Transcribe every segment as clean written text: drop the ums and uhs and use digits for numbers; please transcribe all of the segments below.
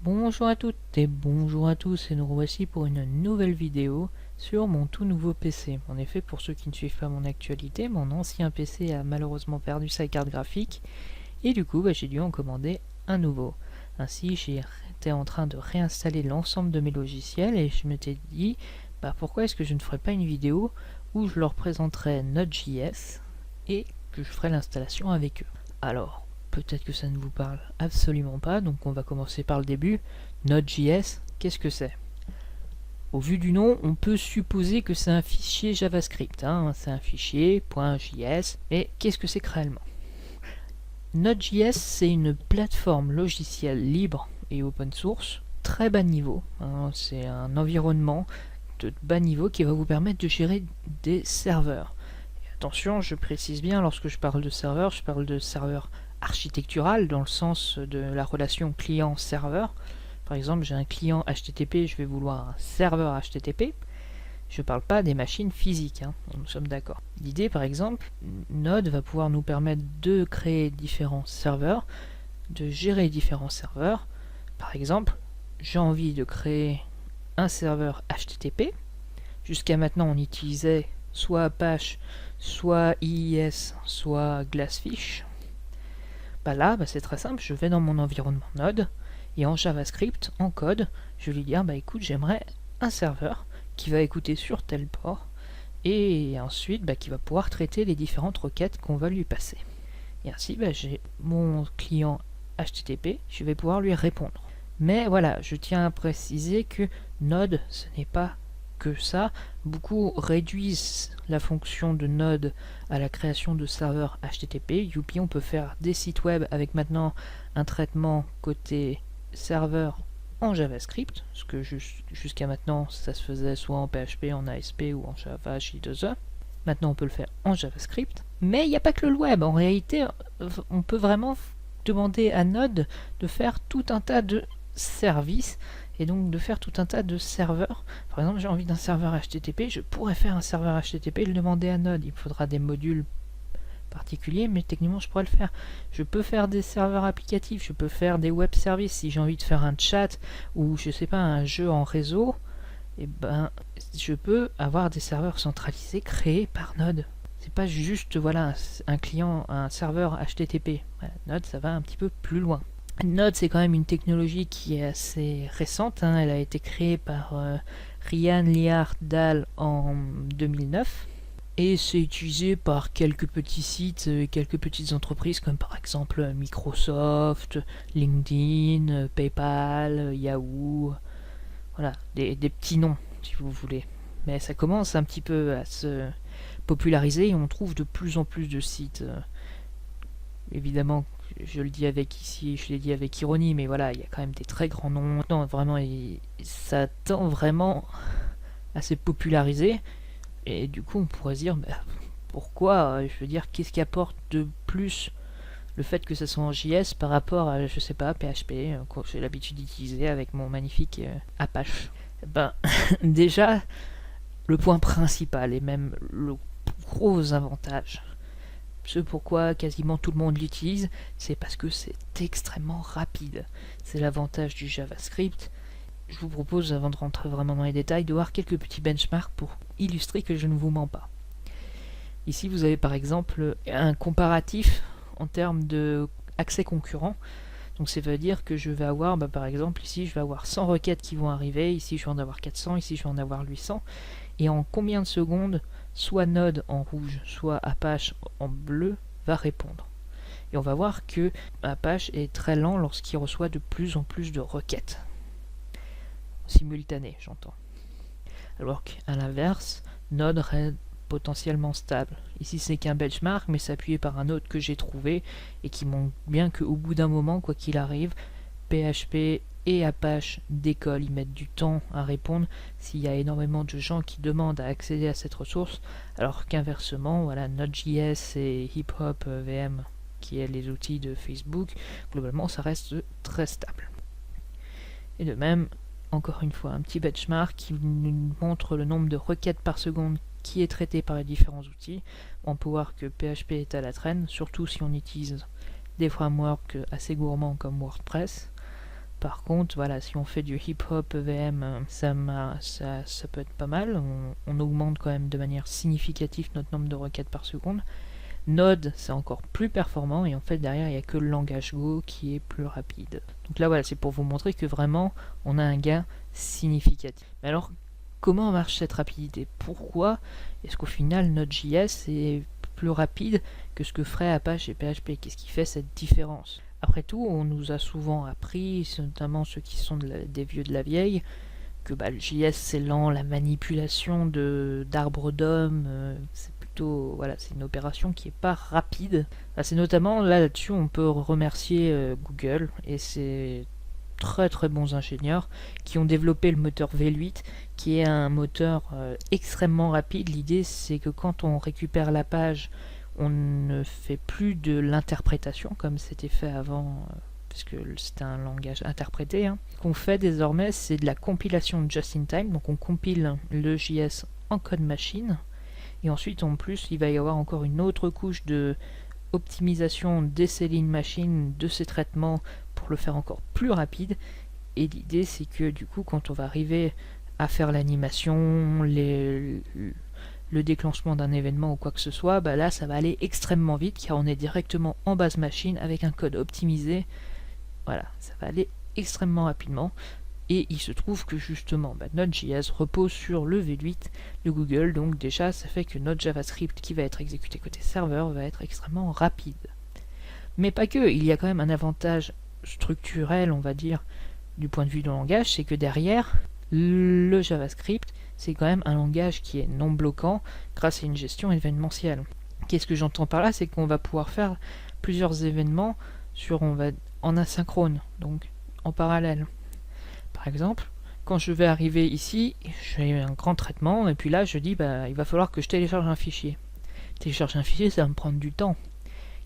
Bonjour à toutes et bonjour à tous, et nous revoici pour une nouvelle vidéo sur mon tout nouveau PC. En effet, pour ceux qui ne suivent pas mon actualité, mon ancien PC a malheureusement perdu sa carte graphique et du coup j'ai dû en commander un nouveau. Ainsi j'étais en train de réinstaller l'ensemble de mes logiciels et je m'étais dit pourquoi est-ce que je ne ferais pas une vidéo où je leur présenterais Node.js et que je ferai l'installation avec eux. Alors, peut-être que ça ne vous parle absolument pas, donc on va commencer par le début. Node.js, qu'est-ce que c'est? Au vu du nom, on peut supposer que c'est un fichier JavaScript, c'est un fichier .js, mais qu'est-ce que c'est réellement? Node.js, c'est une plateforme logicielle libre et open source, très bas niveau, c'est un environnement de bas niveau qui va vous permettre de gérer des serveurs. Et attention, je précise bien, lorsque je parle de serveur architectural dans le sens de la relation client-serveur. Par exemple, j'ai un client HTTP, je vais vouloir un serveur HTTP. Je ne parle pas des machines physiques, nous sommes d'accord. L'idée, par exemple, Node va pouvoir nous permettre de créer différents serveurs, de gérer différents serveurs. Par exemple, j'ai envie de créer un serveur HTTP. Jusqu'à maintenant, on utilisait soit Apache, soit IIS, soit Glassfish. Là, c'est très simple, je vais dans mon environnement Node, et en JavaScript, en code, je vais lui dire, écoute, j'aimerais un serveur qui va écouter sur tel port, et ensuite qui va pouvoir traiter les différentes requêtes qu'on va lui passer. Et ainsi, j'ai mon client HTTP, je vais pouvoir lui répondre. Mais voilà, je tiens à préciser que Node, ce n'est pas que ça. Beaucoup réduisent la fonction de Node à la création de serveurs HTTP. Youpi, on peut faire des sites web avec maintenant un traitement côté serveur en JavaScript, ce que jusqu'à maintenant ça se faisait soit en PHP, en ASP ou en Java J2E. Maintenant on peut le faire en JavaScript. Mais il n'y a pas que le web. En réalité, on peut vraiment demander à Node de faire tout un tas de services et donc de faire tout un tas de serveurs. Par exemple, j'ai envie d'un serveur HTTP, je pourrais faire un serveur HTTP et le demander à Node. Il faudra des modules particuliers, mais techniquement je pourrais le faire. Je peux faire des serveurs applicatifs, je peux faire des web services. Si j'ai envie de faire un chat ou je sais pas, un jeu en réseau, je peux avoir des serveurs centralisés créés par Node. C'est pas juste un client, un serveur HTTP. Node, ça va un petit peu plus loin. Node, c'est quand même une technologie qui est assez récente. Elle a été créée par Ryan Liard Dahl en 2009. Et c'est utilisé par quelques petits sites, quelques petites entreprises comme par exemple Microsoft, LinkedIn, PayPal, Yahoo. Voilà, des petits noms si vous voulez. Mais ça commence un petit peu à se populariser et on trouve de plus en plus de sites. Évidemment, je l'ai dit avec ironie, mais voilà, il y a quand même des très grands noms. Non, vraiment, ça tend vraiment à se populariser. Et du coup, on pourrait se dire, pourquoi, je veux dire, qu'est-ce qui apporte de plus le fait que ça soit en JS par rapport à, je sais pas, PHP, que j'ai l'habitude d'utiliser avec mon magnifique Apache. Déjà, le point principal et même le gros avantage, ce pourquoi quasiment tout le monde l'utilise, c'est parce que c'est extrêmement rapide. C'est l'avantage du JavaScript. Je vous propose, avant de rentrer vraiment dans les détails, de voir quelques petits benchmarks pour illustrer que je ne vous mens pas. Ici, vous avez par exemple un comparatif en termes de accès concurrent. Donc ça veut dire que je vais avoir, par exemple, ici, je vais avoir 100 requêtes qui vont arriver. Ici, je vais en avoir 400. Ici, je vais en avoir 800. Et en combien de secondes, soit Node en rouge, soit Apache en bleu, va répondre. Et on va voir que Apache est très lent lorsqu'il reçoit de plus en plus de requêtes. Simultanées, j'entends. Alors qu'à l'inverse, Node reste potentiellement stable. Ici, c'est qu'un benchmark, mais c'est appuyé par un autre que j'ai trouvé et qui montre bien qu'au bout d'un moment, quoi qu'il arrive, PHP et Apache décollent, ils mettent du temps à répondre s'il y a énormément de gens qui demandent à accéder à cette ressource, alors qu'inversement, Node.js et HipHop VM, qui est les outils de Facebook, globalement, ça reste très stable. Et de même, encore une fois, un petit benchmark qui nous montre le nombre de requêtes par seconde qui est traité par les différents outils. On peut voir que PHP est à la traîne, surtout si on utilise des frameworks assez gourmands comme WordPress. Par contre, voilà, si on fait du hip-hop EVM, ça peut être pas mal. On augmente quand même de manière significative notre nombre de requêtes par seconde. Node, c'est encore plus performant, et en fait derrière il n'y a que le langage Go qui est plus rapide. Donc là voilà, c'est pour vous montrer que vraiment on a un gain significatif. Mais alors, comment marche cette rapidité? Pourquoi est-ce qu'au final Node.js est plus rapide que ce que ferait Apache et PHP? Qu'est-ce qui fait cette différence? Après tout, on nous a souvent appris, notamment ceux qui sont des vieux de la vieille, que le JS c'est lent, la manipulation d'arbres d'hommes, voilà, c'est une opération qui est pas rapide. C'est notamment là-dessus on peut remercier Google et ses très bons ingénieurs qui ont développé le moteur V8, qui est un moteur extrêmement rapide. L'idée c'est que quand on récupère la page, on ne fait plus de l'interprétation comme c'était fait avant, puisque c'était un langage interprété. Ce qu'on fait désormais, c'est de la compilation just-in-time, donc on compile le JS en code machine, et ensuite en plus il va y avoir encore une autre couche de optimisation des lignes machine, de ces traitements, pour le faire encore plus rapide. Et l'idée c'est que du coup quand on va arriver à faire l'animation, le déclenchement d'un événement ou quoi que ce soit, là ça va aller extrêmement vite car on est directement en base machine avec un code optimisé. Voilà, ça va aller extrêmement rapidement. Et il se trouve que justement Node.js repose sur le V8 de Google, donc déjà ça fait que notre JavaScript qui va être exécuté côté serveur va être extrêmement rapide. Mais pas que, il y a quand même un avantage structurel, on va dire, du point de vue du langage, c'est que derrière, le JavaScript, c'est quand même un langage qui est non bloquant grâce à une gestion événementielle. Qu'est-ce que j'entends par là? C'est qu'on va pouvoir faire plusieurs événements en asynchrone, donc en parallèle. Par exemple, quand je vais arriver ici, j'ai un grand traitement, et puis là je dis il va falloir que je télécharge un fichier. Télécharger un fichier, ça va me prendre du temps.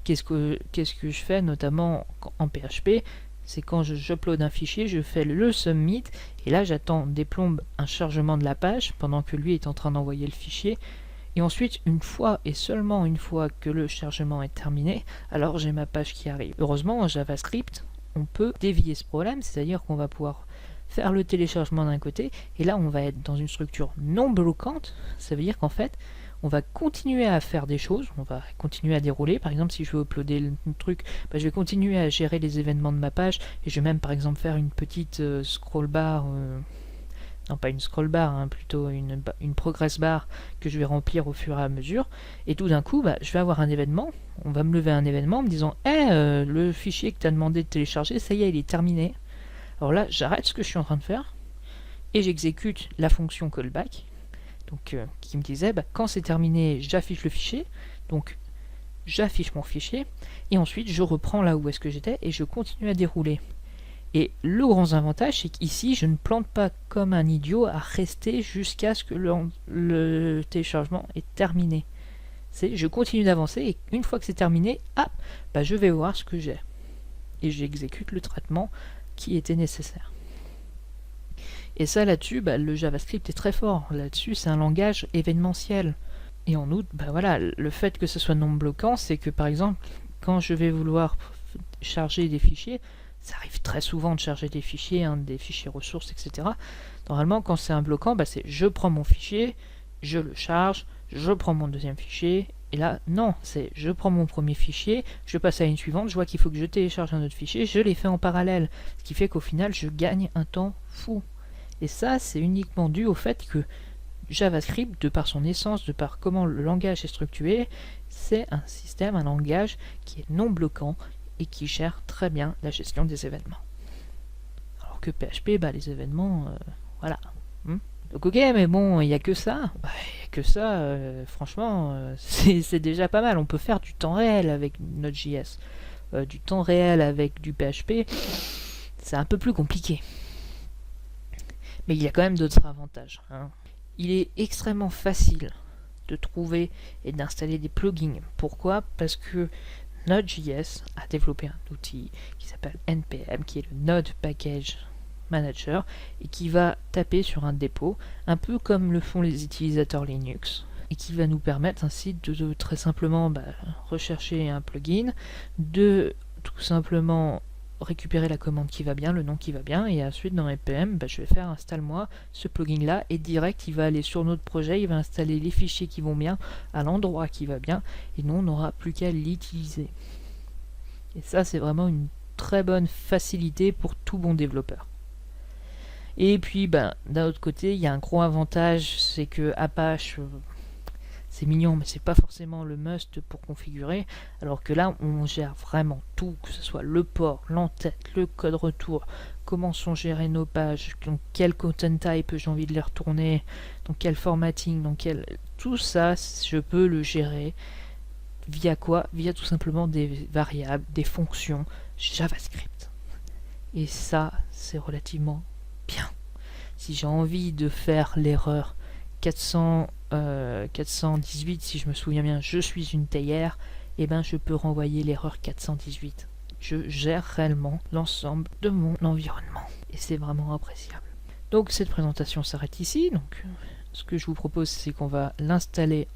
Qu'est-ce que je fais notamment en PHP? C'est quand j'upload un fichier, je fais le submit, et là j'attends des plombes un chargement de la page, pendant que lui est en train d'envoyer le fichier, et ensuite une fois et seulement une fois que le chargement est terminé, alors j'ai ma page qui arrive. Heureusement en JavaScript, on peut dévier ce problème, c'est-à-dire qu'on va pouvoir faire le téléchargement d'un côté, et là on va être dans une structure non bloquante. Ça veut dire qu'en fait on va continuer à faire des choses, on va continuer à dérouler. Par exemple, si je veux uploader le truc, je vais continuer à gérer les événements de ma page, et je vais même par exemple faire une petite scroll bar, non pas une scroll bar, plutôt une progress bar que je vais remplir au fur et à mesure, et tout d'un coup je vais avoir un événement, on va me lever un événement en me disant le fichier que tu as demandé de télécharger, ça y est, il est terminé. Alors là, j'arrête ce que je suis en train de faire, et j'exécute la fonction callback, donc qui me disait quand c'est terminé, j'affiche le fichier, donc j'affiche mon fichier, et ensuite je reprends là où est-ce que j'étais, et je continue à dérouler. Et le grand avantage, c'est qu'ici, je ne plante pas comme un idiot à rester jusqu'à ce que le téléchargement est terminé. Je continue d'avancer, et une fois que c'est terminé, je vais voir ce que j'ai. Et j'exécute le traitement qui était nécessaire. Et ça là-dessus, le JavaScript est très fort. Là-dessus, c'est un langage événementiel. Et en outre, voilà, le fait que ce soit non bloquant, c'est que par exemple, quand je vais vouloir charger des fichiers, ça arrive très souvent de charger des fichiers ressources, etc. Normalement, quand c'est un bloquant, c'est je prends mon fichier, je le charge, je prends mon deuxième fichier, et là, non, c'est je prends mon premier fichier, je passe à une suivante, je vois qu'il faut que je télécharge un autre fichier, je les fais en parallèle, ce qui fait qu'au final, je gagne un temps fou. Et ça, c'est uniquement dû au fait que JavaScript, de par son essence, de par comment le langage est structuré, c'est un langage qui est non bloquant et qui gère très bien la gestion des événements. Alors que PHP, les événements, voilà. Donc ok, mais bon, il n'y a que ça. Il n'y a que ça, franchement, c'est déjà pas mal. On peut faire du temps réel avec Node.js. Du temps réel avec du PHP, c'est un peu plus compliqué. Mais il y a quand même d'autres avantages. Il est extrêmement facile de trouver et d'installer des plugins. Pourquoi? Parce que Node.js a développé un outil qui s'appelle NPM, qui est le Node Package Manager, et qui va taper sur un dépôt, un peu comme le font les utilisateurs Linux, et qui va nous permettre ainsi de très simplement rechercher un plugin, de tout simplement récupérer la commande qui va bien, le nom qui va bien, et ensuite dans npm, je vais faire installe-moi ce plugin là, et direct il va aller sur notre projet, il va installer les fichiers qui vont bien à l'endroit qui va bien, et nous on n'aura plus qu'à l'utiliser. Et ça c'est vraiment une très bonne facilité pour tout bon développeur. Et puis d'un autre côté, il y a un gros avantage, c'est que Apache, c'est mignon, mais c'est pas forcément le must pour configurer, alors que là, on gère vraiment tout, que ce soit le port, l'entête, le code retour, comment sont gérées nos pages, dans quel content type j'ai envie de les retourner, dans quel formatting, dans quel... Tout ça, je peux le gérer via quoi? Via tout simplement des variables, des fonctions JavaScript. Et ça, c'est relativement bien. Si j'ai envie de faire l'erreur 418, si je me souviens bien, je suis une théière, et je peux renvoyer l'erreur 418. Je gère réellement l'ensemble de mon environnement. Et c'est vraiment appréciable. Donc cette présentation s'arrête ici. Donc ce que je vous propose, c'est qu'on va l'installer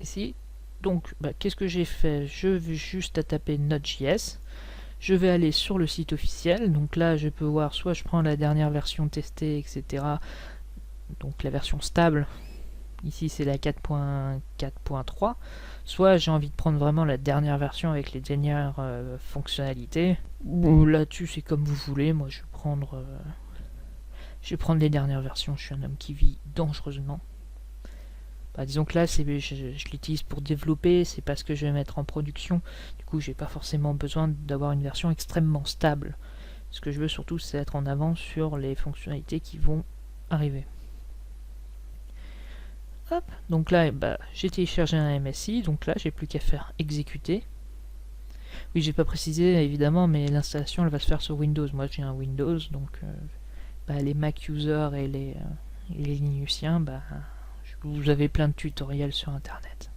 ici. Donc qu'est-ce que j'ai fait? Je vais juste à taper Node.js. Je vais aller sur le site officiel, donc là je peux voir, soit je prends la dernière version testée, etc. Donc la version stable, ici c'est la 4.4.3, soit j'ai envie de prendre vraiment la dernière version avec les dernières fonctionnalités. Là-dessus c'est comme vous voulez, moi je vais prendre les dernières versions, je suis un homme qui vit dangereusement. Disons que là, je l'utilise pour développer, c'est pas ce que je vais mettre en production. Du coup, j'ai pas forcément besoin d'avoir une version extrêmement stable. Ce que je veux surtout, c'est être en avant sur les fonctionnalités qui vont arriver. Hop, donc là, j'ai téléchargé un MSI, donc là, j'ai plus qu'à faire exécuter. Oui, j'ai pas précisé, évidemment, mais l'installation, elle va se faire sur Windows. Moi, j'ai un Windows, donc les Mac users et les Linuxiens, vous avez plein de tutoriels sur internet.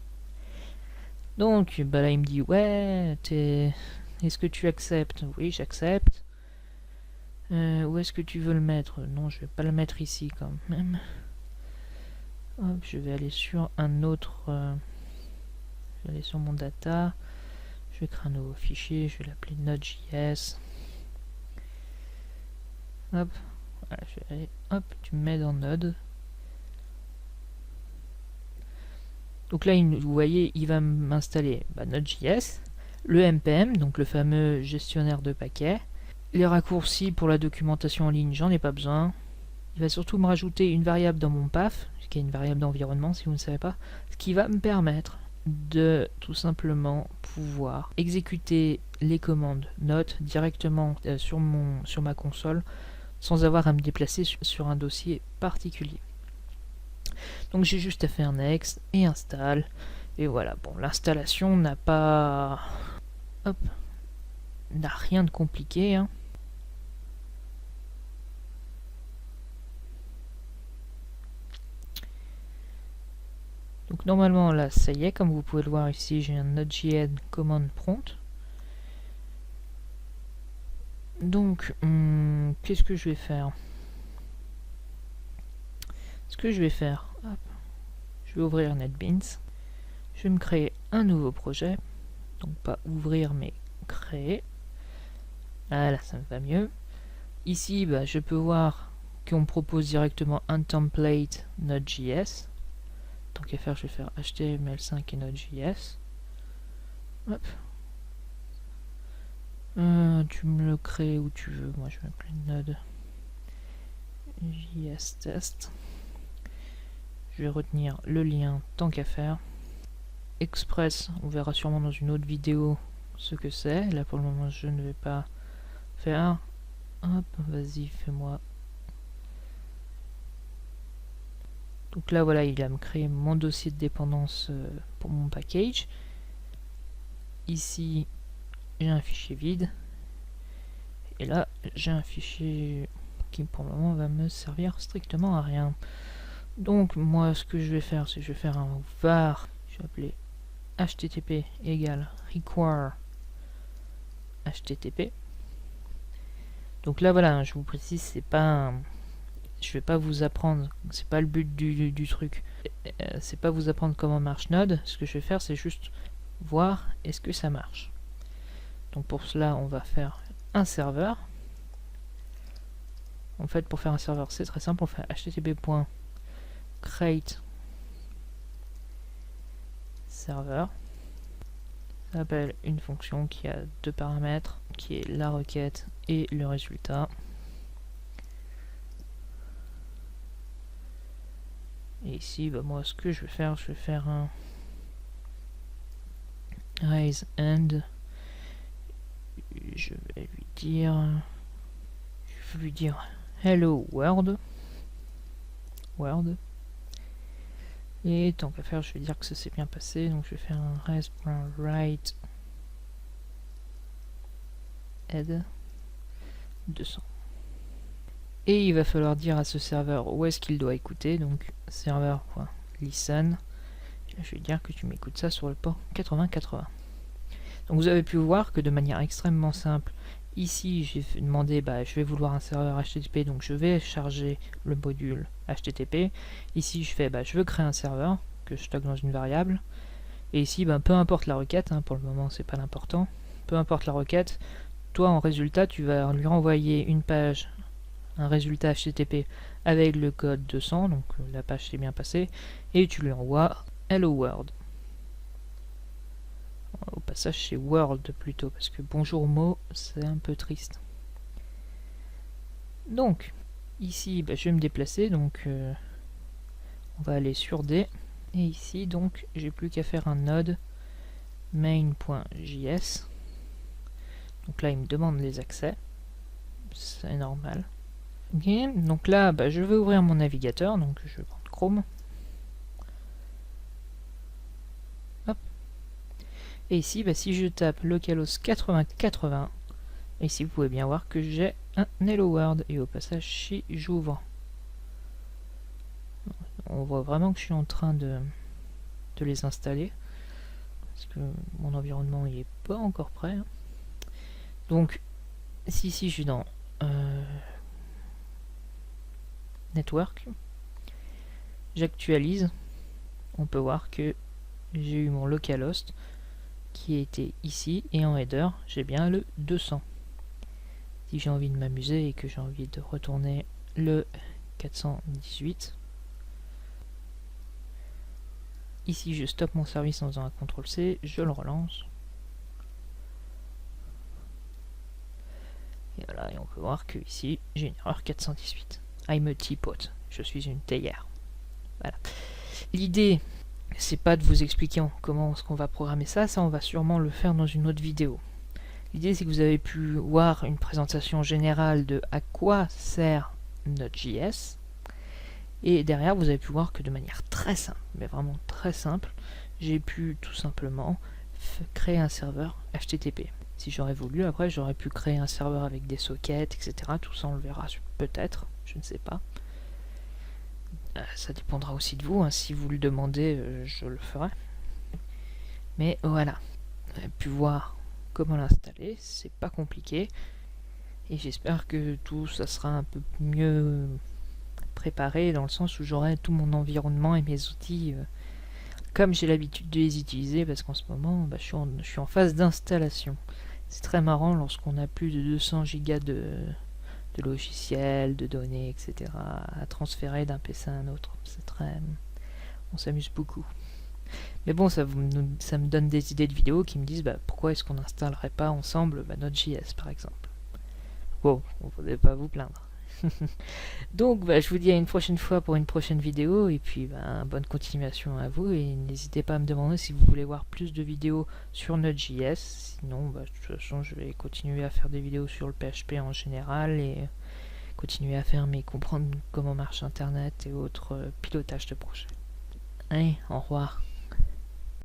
Donc là il me dit ouais, est-ce que tu acceptes? Oui, j'accepte. Où est-ce que tu veux le mettre? Non, je vais pas le mettre ici quand même. Hop, je vais aller sur un autre. Je vais aller sur mon data. Je vais créer un nouveau fichier. Je vais l'appeler Node.js. Hop, voilà, je vais aller. Hop, tu me mets dans Node. Donc là, vous voyez, il va m'installer Node.js, le npm, donc le fameux gestionnaire de paquets. Les raccourcis pour la documentation en ligne, j'en ai pas besoin. Il va surtout me rajouter une variable dans mon path, qui est une variable d'environnement si vous ne savez pas, ce qui va me permettre de tout simplement pouvoir exécuter les commandes notes directement sur ma console sans avoir à me déplacer sur un dossier particulier. Donc j'ai juste à faire next et install. Et voilà, bon, l'installation n'a pas... Hop, n'a rien de compliqué, hein. Donc normalement là, ça y est, comme vous pouvez le voir ici, j'ai un Node.js command prompt. Donc, qu'est-ce que je vais faire? Ce que je vais faire, hop, je vais ouvrir NetBeans. Je vais me créer un nouveau projet. Donc pas ouvrir, mais créer. Voilà, ça me va mieux. Ici, je peux voir qu'on me propose directement un template Node.js. Tant qu'à faire, je vais faire HTML5 et Node.js. Hop. Tu me le crées où tu veux. Moi, je vais appeler Node.js test. Je vais retenir le lien tant qu'à faire. Express, on verra sûrement dans une autre vidéo ce que c'est. Là, pour le moment, je ne vais pas faire. Hop, vas-y, fais-moi. Donc là, voilà, il va me créer mon dossier de dépendance pour mon package. Ici, j'ai un fichier vide. Et là, j'ai un fichier qui, pour le moment, va me servir strictement à rien. Donc, moi, ce que je vais faire, c'est que je vais faire un var. Je vais appeler http égale require http. Donc là, voilà, je vous précise, c'est pas je vais pas vous apprendre, c'est pas le but du truc, c'est pas vous apprendre comment marche Node. Ce que je vais faire, c'est juste voir est-ce que ça marche. Donc pour cela, on va faire un serveur. En fait, pour faire un serveur, c'est très simple. On fait http://create serveur. Ça appelle une fonction qui a deux paramètres, qui est la requête et le résultat. Et ici, bah, moi, ce que je vais faire un raise end. Je vais lui dire hello world. Et tant qu'à faire, je vais dire que ça s'est bien passé. Donc je vais faire un raise.write head 200. Et il va falloir dire à ce serveur où est-ce qu'il doit écouter. Donc serveur.listen. Je vais dire que tu m'écoutes ça sur le port 8080. Donc vous avez pu voir que de manière extrêmement simple, ici j'ai demandé, je vais vouloir un serveur HTTP, donc je vais charger le module HTTP. Ici je fais, je veux créer un serveur que je stocke dans une variable. Et ici, peu importe la requête, pour le moment c'est pas l'important, peu importe la requête, toi en résultat tu vas lui renvoyer une page, un résultat HTTP avec le code 200, donc la page s'est bien passée, et tu lui envoies Hello World. Au passage c'est World plutôt, parce que bonjour mot c'est un peu triste. Donc ici je vais me déplacer, donc on va aller sur D, et ici donc j'ai plus qu'à faire un node main.js. Donc là il me demande les accès, c'est normal. Ok, donc là je vais ouvrir mon navigateur, donc je vais prendre Chrome. Et ici, si je tape localhost 8080, ici vous pouvez bien voir que j'ai un Hello World. Et au passage, si j'ouvre, on voit vraiment que je suis en train de les installer. Parce que mon environnement il est pas encore prêt. Donc, si je suis dans Network, j'actualise, on peut voir que j'ai eu mon localhost qui était ici, et en header j'ai bien le 200. Si j'ai envie de m'amuser et que j'ai envie de retourner le 418, ici je stoppe mon service en faisant un CTRL-C, je le relance, et voilà, et on peut voir que ici j'ai une erreur 418. I'm a teapot, je suis une théière. Voilà. L'idée, c'est pas de vous expliquer comment est-ce qu'on va programmer ça on va sûrement le faire dans une autre vidéo. L'idée c'est que vous avez pu voir une présentation générale de à quoi sert Node.js, et derrière vous avez pu voir que de manière très simple, mais vraiment très simple, j'ai pu tout simplement créer un serveur HTTP. Si j'aurais voulu, après j'aurais pu créer un serveur avec des sockets, etc. Tout ça on le verra peut-être, je ne sais pas. Ça dépendra aussi de vous, si vous le demandez, je le ferai. Mais voilà, vous avez pu voir comment l'installer, c'est pas compliqué. Et j'espère que tout ça sera un peu mieux préparé, dans le sens où j'aurai tout mon environnement et mes outils comme j'ai l'habitude de les utiliser, parce qu'en ce moment, je suis en phase d'installation. C'est très marrant lorsqu'on a plus de 200 gigas de logiciels, de données, etc. à transférer d'un PC à un autre. C'est très... on s'amuse beaucoup. Mais bon, ça me donne des idées de vidéos qui me disent pourquoi est-ce qu'on n'installerait pas ensemble Node.js par exemple. Wow, vous ne pouvez pas vous plaindre. Donc je vous dis à une prochaine fois pour une prochaine vidéo, et puis bonne continuation à vous, et n'hésitez pas à me demander si vous voulez voir plus de vidéos sur Node.js. Sinon de toute façon je vais continuer à faire des vidéos sur le PHP en général, et continuer à faire comprendre comment marche internet et autres pilotages de projets. Allez, au revoir.